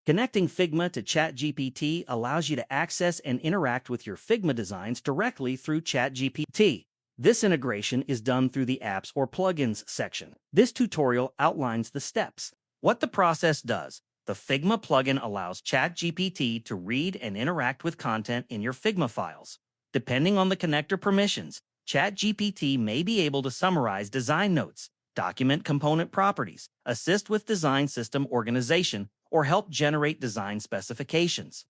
Connecting Figma to ChatGPT allows you to access and interact with your Figma designs directly through ChatGPT. This integration is done through the Apps or Plugins section. This tutorial outlines the steps. What the process does. The Figma plugin allows ChatGPT to read and interact with content in your Figma files. Depending on the connector permissions, ChatGPT may be able to summarize design notes, document component properties, assist with design system organization, or help generate design specifications.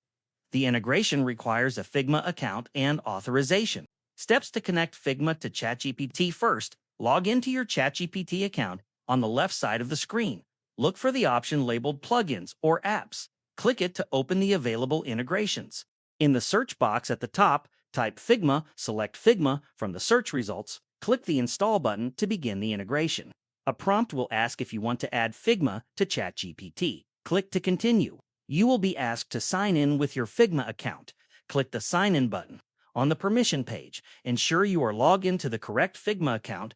The integration requires a Figma account and authorization. Steps to connect Figma to ChatGPT. First, log into your ChatGPT account on the left side of the screen. Look for the option labeled Plugins or Apps. Click it to open the available integrations. In the search box at the top, type Figma, select Figma from the search results, click the Install button to begin the integration. A prompt will ask if you want to add Figma to ChatGPT. Click to continue. You will be asked to sign in with your Figma account. Click the Sign In button. On the permission page, ensure you are logged into the correct Figma account.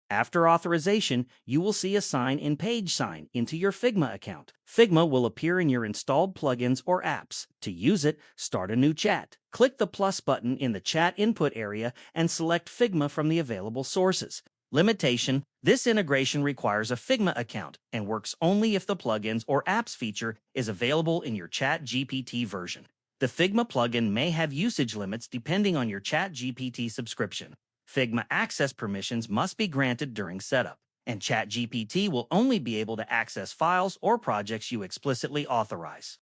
After authorization, you will see a Sign In page sign into your Figma account. Figma will appear in your installed plugins or apps. To use it, start a new chat. Click the plus button in the chat input area and select Figma from the available sources. Limitation: this integration requires a Figma account and works only if the plugins or apps feature is available in your ChatGPT version. The Figma plugin may have usage limits depending on your ChatGPT subscription. Figma access permissions must be granted during setup, and ChatGPT will only be able to access files or projects you explicitly authorize.